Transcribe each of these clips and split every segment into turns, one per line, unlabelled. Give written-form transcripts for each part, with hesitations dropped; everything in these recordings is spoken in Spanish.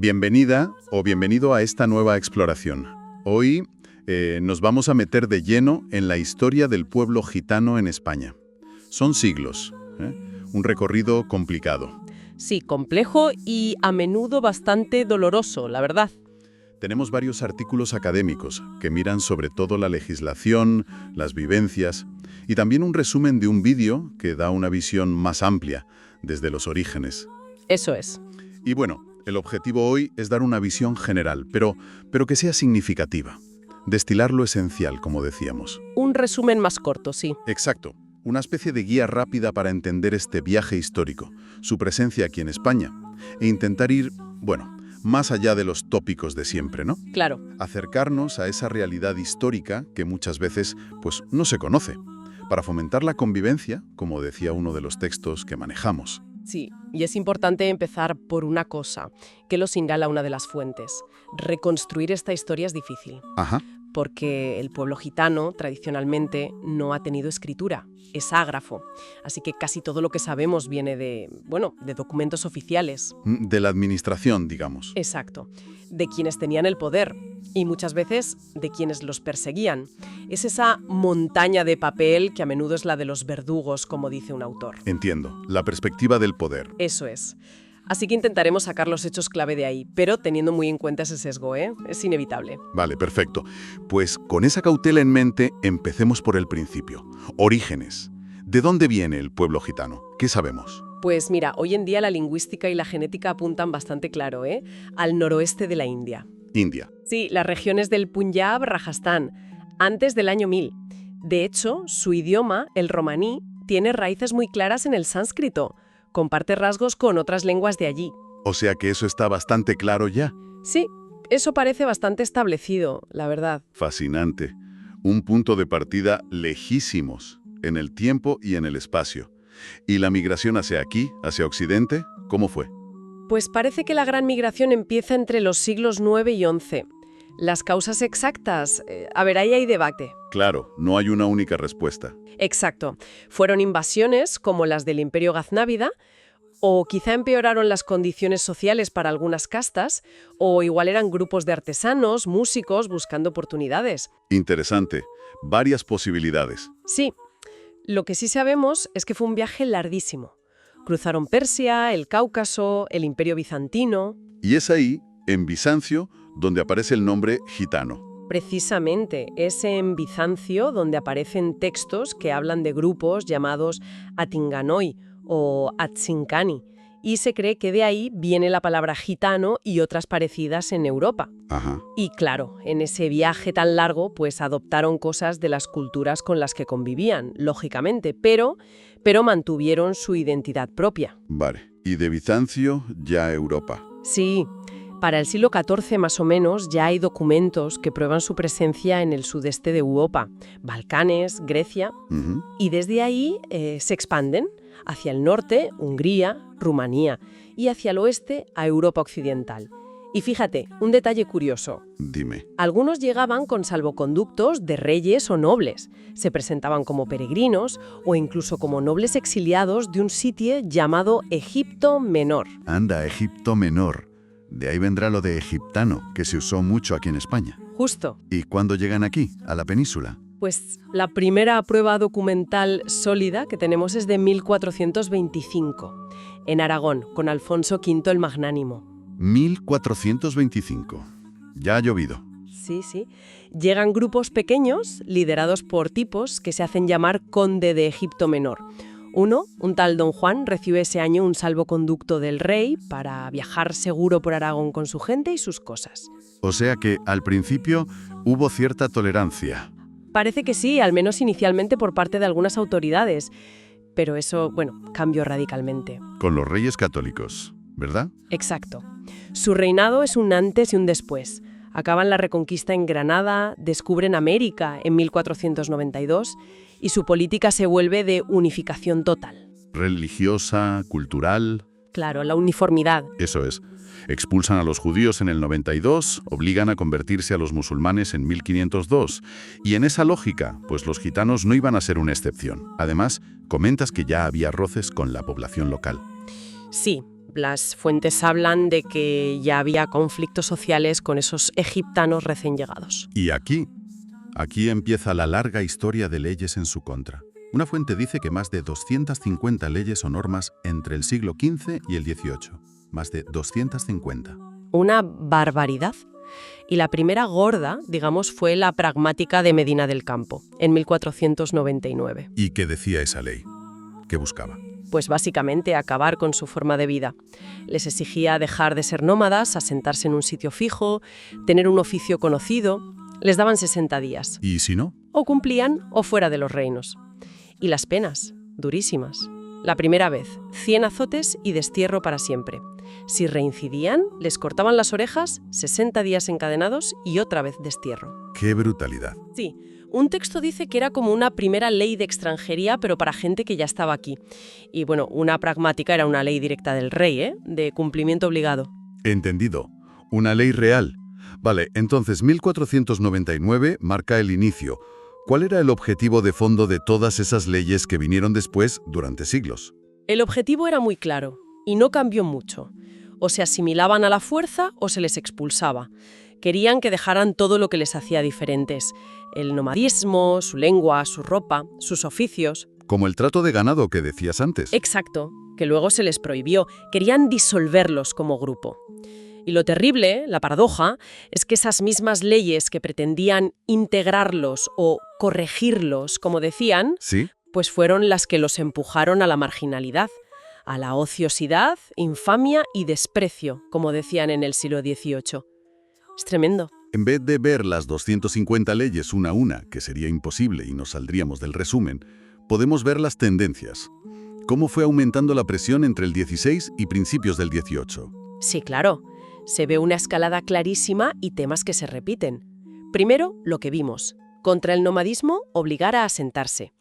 Bienvenida o bienvenido a esta nueva exploración. Hoy nos vamos a meter de lleno en la historia del pueblo gitano en España. Son siglos, un recorrido complicado.
Sí, complejo y a menudo bastante doloroso, la verdad.
Tenemos varios artículos académicos que miran sobre todo la legislación, las vivencias y también un resumen de un vídeo que da una visión más amplia desde los orígenes.
Eso es.
Y bueno, el objetivo hoy es dar una visión general, pero que sea significativa. Destilar lo esencial, como decíamos.
Un resumen más corto, sí.
Exacto. Una especie de guía rápida para entender este viaje histórico, su presencia aquí en España, e intentar ir, más allá de los tópicos de siempre, ¿no?
Claro.
Acercarnos a esa realidad histórica que muchas veces, no se conoce, para fomentar la convivencia, como decía uno de los textos que manejamos.
Sí, y es importante empezar por una cosa, que lo señala una de las fuentes. Reconstruir esta historia es difícil.
Ajá.
Porque el pueblo gitano, tradicionalmente, no ha tenido escritura, es ágrafo. Así que casi todo lo que sabemos viene de documentos oficiales.
De la administración, digamos.
Exacto. De quienes tenían el poder y muchas veces de quienes los perseguían. Es esa montaña de papel que a menudo es la de los verdugos, como dice un autor.
Entiendo. La perspectiva del poder.
Eso es. Así que intentaremos sacar los hechos clave de ahí, pero teniendo muy en cuenta ese sesgo, ¿eh? Es inevitable.
Vale, perfecto. Pues con esa cautela en mente, empecemos por el principio. Orígenes. ¿De dónde viene el pueblo gitano? ¿Qué sabemos?
Pues mira, hoy en día la lingüística y la genética apuntan bastante claro, al noroeste de la India.
India.
Sí, las regiones del Punjab, Rajastán, antes del año 1000. De hecho, su idioma, el romaní, tiene raíces muy claras en el sánscrito. Comparte rasgos con otras lenguas de allí.
O sea que eso está bastante claro ya.
Sí, eso parece bastante establecido, la verdad.
Fascinante. Un punto de partida lejísimos en el tiempo y en el espacio. ¿Y la migración hacia aquí, hacia Occidente, cómo fue?
Pues parece que la gran migración empieza entre los siglos IX y XI. Las causas exactas, ahí hay debate.
Claro, no hay una única respuesta.
Exacto. Fueron invasiones como las del Imperio Gaznávida, o quizá empeoraron las condiciones sociales para algunas castas, o igual eran grupos de artesanos, músicos, buscando oportunidades.
Interesante. Varias posibilidades.
Sí. Lo que sí sabemos es que fue un viaje larguísimo. Cruzaron Persia, el Cáucaso, el Imperio Bizantino.
Y es ahí, en Bizancio, donde aparece el nombre gitano.
Precisamente, es en Bizancio donde aparecen textos que hablan de grupos llamados Atinganoi o Atsincani, y se cree que de ahí viene la palabra gitano y otras parecidas en Europa.
Ajá.
Y claro, en ese viaje tan largo, pues adoptaron cosas de las culturas con las que convivían, lógicamente, pero mantuvieron su identidad propia.
Vale. Y de Bizancio ya a Europa.
Sí. Para el siglo XIV más o menos ya hay documentos que prueban su presencia en el sudeste de Europa, Balcanes, Grecia, y desde ahí se expanden hacia el norte, Hungría, Rumanía, y hacia el oeste a Europa occidental. Y fíjate, un detalle curioso.
Dime.
Algunos llegaban con salvoconductos de reyes o nobles, se presentaban como peregrinos o incluso como nobles exiliados de un sitio llamado Egipto Menor.
Anda, Egipto Menor. De ahí vendrá lo de egiptano, que se usó mucho aquí en España.
Justo.
¿Y cuándo llegan aquí, a la península?
Pues la primera prueba documental sólida que tenemos es de 1425, en Aragón, con Alfonso V el Magnánimo.
1425. Ya ha llovido.
Sí. Llegan grupos pequeños, liderados por tipos que se hacen llamar conde de Egipto Menor. Uno, un tal Don Juan, recibe ese año un salvoconducto del rey para viajar seguro por Aragón con su gente y sus cosas.
O sea que, al principio, hubo cierta tolerancia.
Parece que sí, al menos inicialmente por parte de algunas autoridades. Pero eso, cambió radicalmente.
Con los reyes católicos, ¿verdad?
Exacto. Su reinado es un antes y un después. Acaban la reconquista en Granada, descubren América en 1492 y su política se vuelve de unificación total.
Religiosa, cultural.
Claro, la uniformidad.
Eso es. Expulsan a los judíos en el 92, obligan a convertirse a los musulmanes en 1502. Y en esa lógica, pues los gitanos no iban a ser una excepción. Además, comentas que ya había roces con la población local.
Sí, Las fuentes hablan de que ya había conflictos sociales con esos egiptanos recién llegados.
Y aquí empieza la larga historia de leyes en su contra. Una fuente dice que más de 250 leyes o normas entre el siglo XV y el XVIII. Más de 250.
Una barbaridad. Y la primera gorda, digamos, fue la pragmática de Medina del Campo, en 1499.
¿Y qué decía esa ley? ¿Qué buscaba?
Pues básicamente acabar con su forma de vida. Les exigía dejar de ser nómadas, asentarse en un sitio fijo, tener un oficio conocido. Les daban 60 días.
¿Y si no?
O cumplían o fuera de los reinos. Y las penas, durísimas. La primera vez, 100 azotes y destierro para siempre. Si reincidían, les cortaban las orejas, 60 días encadenados y otra vez destierro.
¡Qué brutalidad!
Sí, un texto dice que era como una primera ley de extranjería, pero para gente que ya estaba aquí. Y bueno, una pragmática era una ley directa del rey, de cumplimiento obligado.
Entendido. Una ley real. Vale, entonces 1499 marca el inicio. ¿Cuál era el objetivo de fondo de todas esas leyes que vinieron después durante siglos?
El objetivo era muy claro y no cambió mucho. O se asimilaban a la fuerza o se les expulsaba. Querían que dejaran todo lo que les hacía diferentes. El nomadismo, su lengua, su ropa, sus oficios.
Como el trato de ganado que decías antes.
Exacto, que luego se les prohibió. Querían disolverlos como grupo. Y lo terrible, la paradoja, es que esas mismas leyes que pretendían integrarlos o corregirlos, como decían,
¿Sí?
pues fueron las que los empujaron a la marginalidad, a la ociosidad, infamia y desprecio, como decían en el siglo XVIII. Es tremendo.
En vez de ver las 250 leyes una a una, que sería imposible y nos saldríamos del resumen, podemos ver las tendencias. ¿Cómo fue aumentando la presión entre el 16 y principios del 18?
Sí, claro. Se ve una escalada clarísima y temas que se repiten. Primero, lo que vimos. Contra el nomadismo, obligar a asentarse.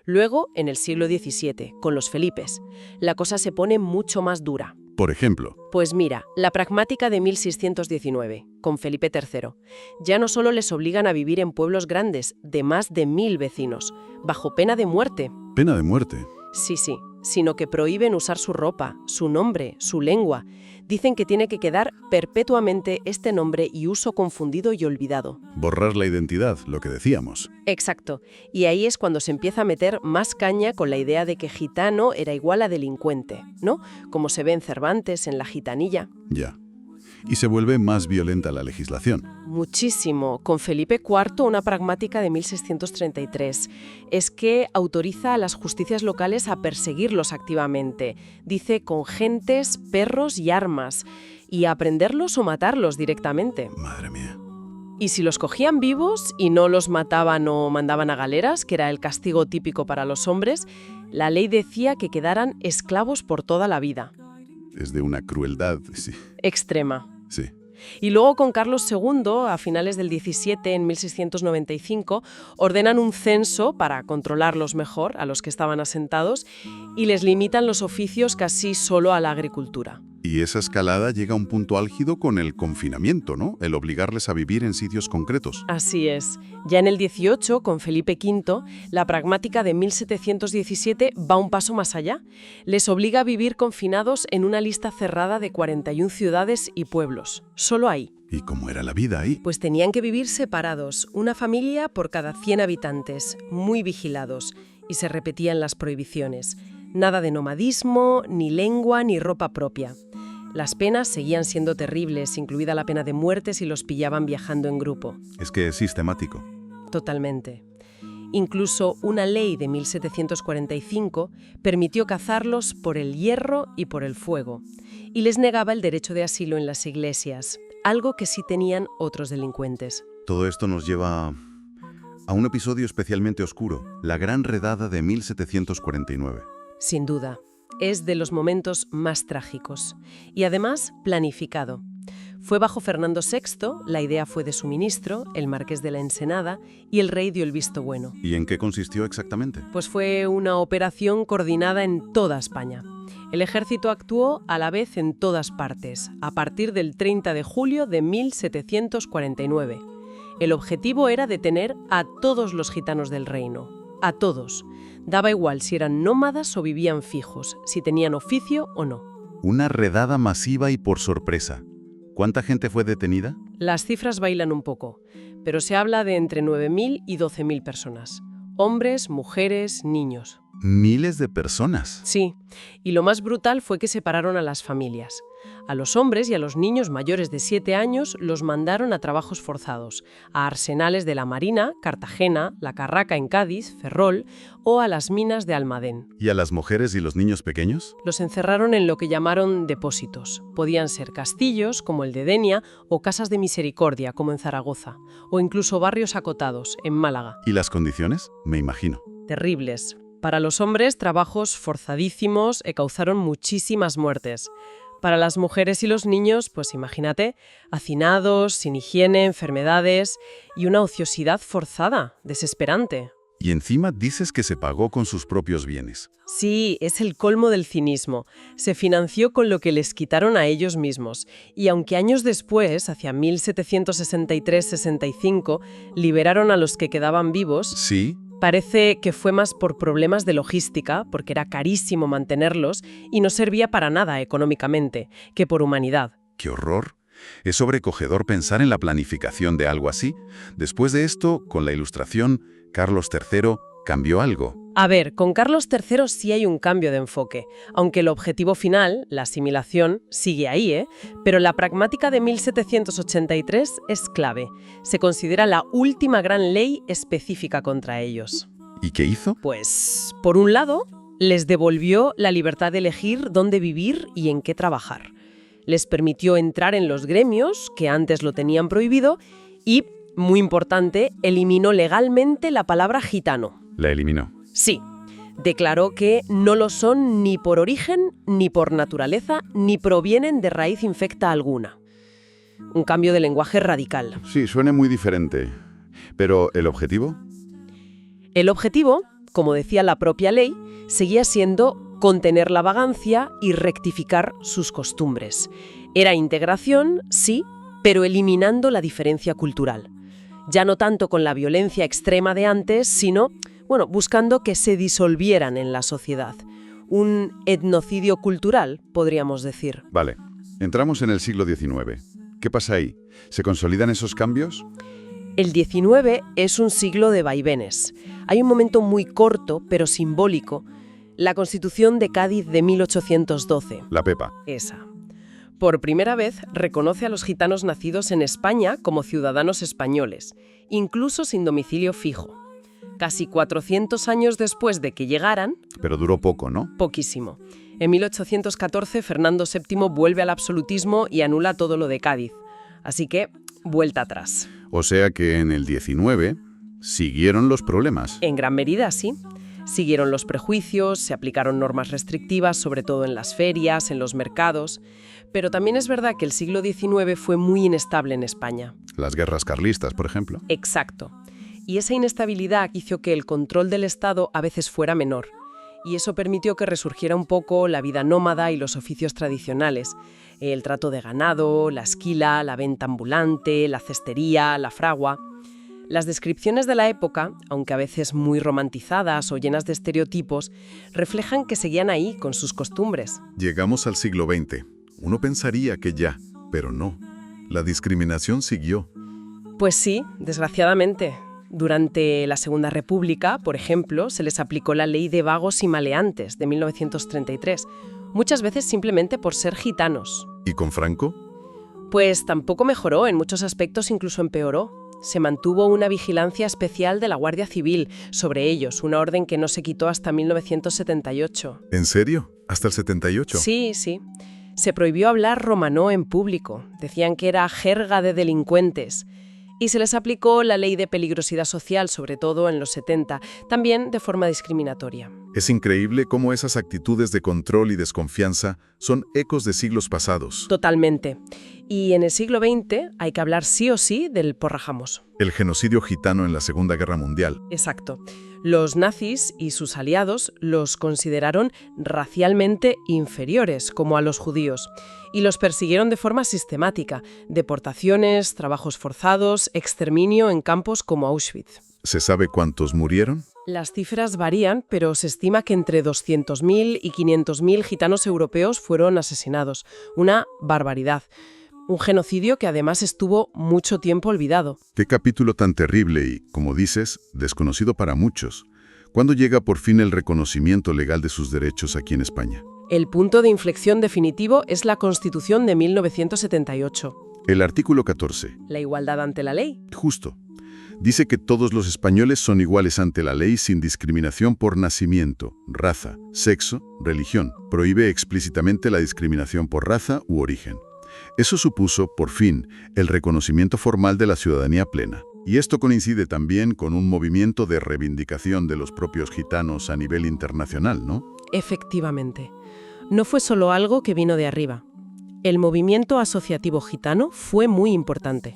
Luego, en el siglo XVII, con los Felipes, la cosa se pone mucho más dura.
Por ejemplo,
Pues mira, la pragmática de 1619, con Felipe III. Ya no solo les obligan a vivir en pueblos grandes, de más de 1000 vecinos, bajo pena de muerte.
pena de muerte.
Sí, sino que prohíben usar su ropa, su nombre, su lengua. Dicen que tiene que quedar perpetuamente este nombre y uso confundido y olvidado.
Borrar la identidad, lo que decíamos.
Exacto. Y ahí es cuando se empieza a meter más caña con la idea de que gitano era igual a delincuente, ¿no? Como se ve en Cervantes, en La Gitanilla.
Ya. Y se vuelve más violenta la legislación.
Muchísimo. Con Felipe IV, una pragmática de 1633. Es que autoriza a las justicias locales a perseguirlos activamente. Dice con gentes, perros y armas. Y a prenderlos o matarlos directamente.
Madre mía.
Y si los cogían vivos y no los mataban o mandaban a galeras, que era el castigo típico para los hombres, la ley decía que quedaran esclavos por toda la vida.
Es de una crueldad, sí.
Extrema.
Sí.
Y luego con Carlos II, a finales del 17, en 1695, ordenan un censo para controlarlos mejor, a los que estaban asentados, y les limitan los oficios casi solo a la agricultura.
Y esa escalada llega a un punto álgido con el confinamiento, ¿no? El obligarles a vivir en sitios concretos.
Así es. Ya en el 18, con Felipe V, la pragmática de 1717 va un paso más allá. Les obliga a vivir confinados en una lista cerrada de 41 ciudades y pueblos. Solo ahí.
¿Y cómo era la vida ahí?
Pues tenían que vivir separados, una familia por cada 100 habitantes, muy vigilados, y se repetían las prohibiciones. Nada de nomadismo, ni lengua, ni ropa propia. Las penas seguían siendo terribles, incluida la pena de muerte si los pillaban viajando en grupo.
Es que es sistemático.
Totalmente. Incluso una ley de 1745 permitió cazarlos por el hierro y por el fuego, y les negaba el derecho de asilo en las iglesias, algo que sí tenían otros delincuentes.
Todo esto nos lleva a un episodio especialmente oscuro, la Gran Redada de 1749.
Sin duda, es de los momentos más trágicos y además planificado. Fue bajo Fernando VI, la idea fue de su ministro, el marqués de la Ensenada, y el rey dio el visto bueno.
¿Y en qué consistió exactamente?
Pues fue una operación coordinada en toda España. El ejército actuó a la vez en todas partes, a partir del 30 de julio de 1749. El objetivo era detener a todos los gitanos del reino, a todos. Daba igual si eran nómadas o vivían fijos, si tenían oficio o no.
Una redada masiva y por sorpresa. ¿Cuánta gente fue detenida?
Las cifras bailan un poco, pero se habla de entre 9.000 y 12.000 personas. Hombres, mujeres, niños.
Miles de personas.
Sí, y lo más brutal fue que separaron a las familias. A los hombres y a los niños mayores de 7 años los mandaron a trabajos forzados, a arsenales de la Marina, Cartagena, La Carraca en Cádiz, Ferrol o a las minas de Almadén.
¿Y a las mujeres y los niños pequeños?
Los encerraron en lo que llamaron depósitos. Podían ser castillos, como el de Denia, o casas de misericordia, como en Zaragoza, o incluso barrios acotados, en Málaga.
¿Y las condiciones? Me imagino.
Terribles. Para los hombres, trabajos forzadísimos causaron muchísimas muertes. Para las mujeres y los niños, pues imagínate, hacinados, sin higiene, enfermedades y una ociosidad forzada, desesperante.
Y encima dices que se pagó con sus propios bienes.
Sí, es el colmo del cinismo. Se financió con lo que les quitaron a ellos mismos. Y aunque años después, hacia 1763-65, liberaron a los que quedaban vivos,
Sí.
parece que fue más por problemas de logística, porque era carísimo mantenerlos y no servía para nada económicamente, que por humanidad.
¡Qué horror! Es sobrecogedor pensar en la planificación de algo así. Después de esto, con la Ilustración, Carlos III cambió algo.
A ver, con Carlos III sí hay un cambio de enfoque, aunque el objetivo final, la asimilación, sigue ahí, ¿eh? Pero la pragmática de 1783 es clave. Se considera la última gran ley específica contra ellos.
¿Y qué hizo?
Pues, por un lado, les devolvió la libertad de elegir dónde vivir y en qué trabajar. Les permitió entrar en los gremios, que antes lo tenían prohibido, y, muy importante, eliminó legalmente la palabra gitano.
La eliminó.
Sí, declaró que no lo son ni por origen, ni por naturaleza, ni provienen de raíz infecta alguna. Un cambio de lenguaje radical.
Sí, suena muy diferente. Pero, ¿el objetivo?
El objetivo, como decía la propia ley, seguía siendo contener la vagancia y rectificar sus costumbres. Era integración, sí, pero eliminando la diferencia cultural. Ya no tanto con la violencia extrema de antes, sino, buscando que se disolvieran en la sociedad. Un etnocidio cultural, podríamos decir.
Vale, entramos en el siglo XIX. ¿Qué pasa ahí? ¿Se consolidan esos cambios?
El XIX es un siglo de vaivenes. Hay un momento muy corto, pero simbólico, la Constitución de Cádiz de 1812.
La Pepa.
Esa. Por primera vez reconoce a los gitanos nacidos en España como ciudadanos españoles, incluso sin domicilio fijo. Casi 400 años después de que llegaran...
Pero duró poco, ¿no?
Poquísimo. En 1814, Fernando VII vuelve al absolutismo y anula todo lo de Cádiz. Así que, vuelta atrás.
O sea que en el 19 siguieron los problemas.
En gran medida, sí. Siguieron los prejuicios, se aplicaron normas restrictivas, sobre todo en las ferias, en los mercados. Pero también es verdad que el siglo XIX fue muy inestable en España.
Las guerras carlistas, por ejemplo.
Exacto. Y esa inestabilidad hizo que el control del Estado a veces fuera menor. Y eso permitió que resurgiera un poco la vida nómada y los oficios tradicionales. El trato de ganado, la esquila, la venta ambulante, la cestería, la fragua. Las descripciones de la época, aunque a veces muy romantizadas o llenas de estereotipos, reflejan que seguían ahí con sus costumbres.
Llegamos al siglo XX. Uno pensaría que ya, pero no. La discriminación siguió.
Pues sí, desgraciadamente. Durante la Segunda República, por ejemplo, se les aplicó la Ley de Vagos y Maleantes de 1933, muchas veces simplemente por ser gitanos.
¿Y con Franco?
Pues tampoco mejoró, en muchos aspectos incluso empeoró. Se mantuvo una vigilancia especial de la Guardia Civil sobre ellos, una orden que no se quitó hasta 1978.
¿En serio? ¿Hasta el 78?
Sí, sí. Se prohibió hablar romanó en público. Decían que era jerga de delincuentes. Y se les aplicó la ley de peligrosidad social, sobre todo en los 70, también de forma discriminatoria.
Es increíble cómo esas actitudes de control y desconfianza son ecos de siglos pasados.
Totalmente. Y en el siglo XX hay que hablar sí o sí del porrajamos.
El genocidio gitano en la Segunda Guerra Mundial.
Exacto. Los nazis y sus aliados los consideraron racialmente inferiores, como a los judíos, y los persiguieron de forma sistemática: deportaciones, trabajos forzados, exterminio en campos como Auschwitz.
¿Se sabe cuántos murieron?
Las cifras varían, pero se estima que entre 200.000 y 500.000 gitanos europeos fueron asesinados. Una barbaridad. Un genocidio que además estuvo mucho tiempo olvidado.
Qué capítulo tan terrible y, como dices, desconocido para muchos. ¿Cuándo llega por fin el reconocimiento legal de sus derechos aquí en España?
El punto de inflexión definitivo es la Constitución de 1978.
El artículo 14.
La igualdad ante la ley.
Justo. Dice que todos los españoles son iguales ante la ley sin discriminación por nacimiento, raza, sexo, religión. Prohíbe explícitamente la discriminación por raza u origen. Eso supuso, por fin, el reconocimiento formal de la ciudadanía plena. Y esto coincide también con un movimiento de reivindicación de los propios gitanos a nivel internacional, ¿no?
Efectivamente. No fue solo algo que vino de arriba. El movimiento asociativo gitano fue muy importante.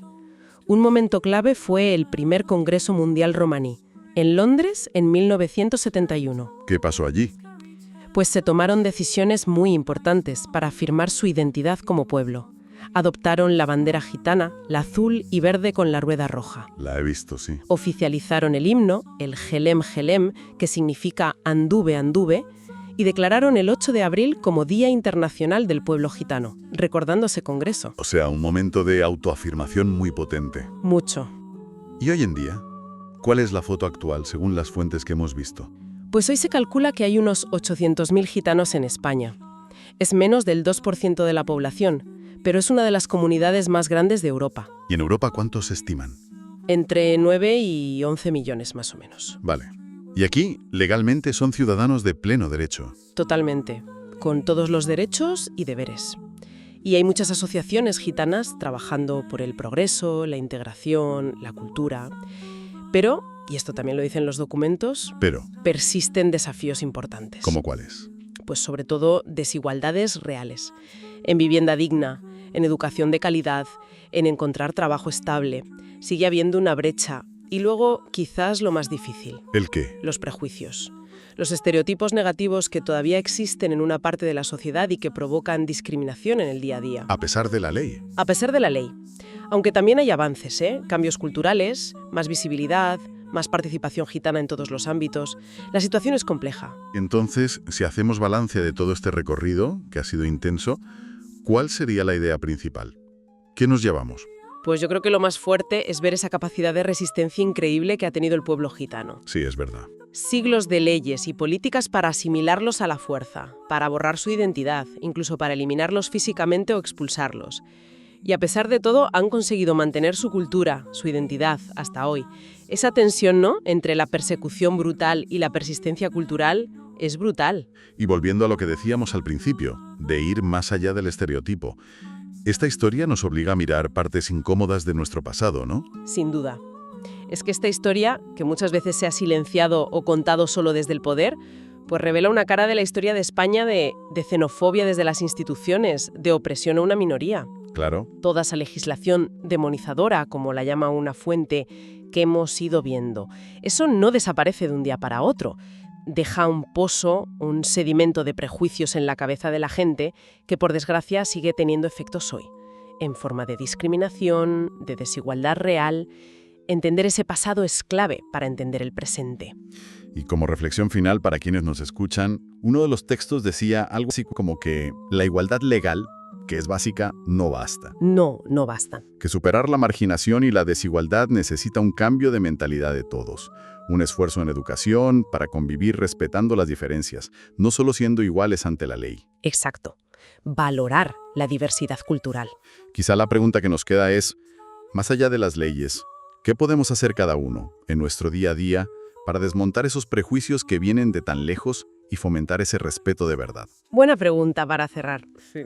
Un momento clave fue el primer Congreso Mundial Romaní, en Londres en 1971.
¿Qué pasó allí?
Pues se tomaron decisiones muy importantes para afirmar su identidad como pueblo. Adoptaron la bandera gitana, la azul y verde con la rueda roja.
La he visto, sí.
Oficializaron el himno, el Gelem Gelem, que significa Anduve Anduve, y declararon el 8 de abril como Día Internacional del Pueblo Gitano, recordando ese congreso.
O sea, un momento de autoafirmación muy potente.
Mucho.
¿Y hoy en día? ¿Cuál es la foto actual según las fuentes que hemos visto?
Pues hoy se calcula que hay unos 800.000 gitanos en España. Es menos del 2% de la población, pero es una de las comunidades más grandes de Europa.
¿Y en Europa cuántos se estiman?
Entre 9 y 11 millones más o menos.
Vale. Y aquí, legalmente, son ciudadanos de pleno derecho.
Totalmente, con todos los derechos y deberes. Y hay muchas asociaciones gitanas trabajando por el progreso, la integración, la cultura. Pero, y esto también lo dicen los documentos, persisten desafíos importantes.
¿Cómo cuáles?
Pues sobre todo desigualdades reales. En vivienda digna, en educación de calidad, en encontrar trabajo estable. Sigue habiendo una brecha. Y luego, quizás lo más difícil.
¿El qué?
Los prejuicios. Los estereotipos negativos que todavía existen en una parte de la sociedad y que provocan discriminación en el día a día.
A pesar de la ley.
A pesar de la ley. Aunque también hay avances, cambios culturales, más visibilidad, más participación gitana en todos los ámbitos. La situación es compleja.
Entonces, si hacemos balance de todo este recorrido, que ha sido intenso, ¿cuál sería la idea principal? ¿Qué nos llevamos?
Pues yo creo que lo más fuerte es ver esa capacidad de resistencia increíble que ha tenido el pueblo gitano.
Sí, es verdad.
Siglos de leyes y políticas para asimilarlos a la fuerza, para borrar su identidad, incluso para eliminarlos físicamente o expulsarlos. Y a pesar de todo, han conseguido mantener su cultura, su identidad, hasta hoy. Esa tensión, ¿no?, entre la persecución brutal y la persistencia cultural es brutal.
Y volviendo a lo que decíamos al principio, de ir más allá del estereotipo. Esta historia nos obliga a mirar partes incómodas de nuestro pasado, ¿no?
Sin duda. Es que esta historia, que muchas veces se ha silenciado o contado solo desde el poder, pues revela una cara de la historia de España de xenofobia desde las instituciones, de opresión a una minoría.
Claro.
Toda esa legislación demonizadora, como la llama una fuente, que hemos ido viendo. Eso no desaparece de un día para otro. Deja un pozo, un sedimento de prejuicios en la cabeza de la gente que, por desgracia, sigue teniendo efectos hoy, en forma de discriminación, de desigualdad real. Entender ese pasado es clave para entender el presente.
Y como reflexión final para quienes nos escuchan, uno de los textos decía algo así como que la igualdad legal, que es básica, no basta.
No basta.
Que superar la marginación y la desigualdad necesita un cambio de mentalidad de todos. Un esfuerzo en educación para convivir respetando las diferencias, no solo siendo iguales ante la ley.
Exacto. Valorar la diversidad cultural.
Quizá la pregunta que nos queda es, más allá de las leyes, ¿qué podemos hacer cada uno en nuestro día a día para desmontar esos prejuicios que vienen de tan lejos y fomentar ese respeto de verdad?
Buena pregunta para cerrar. Sí.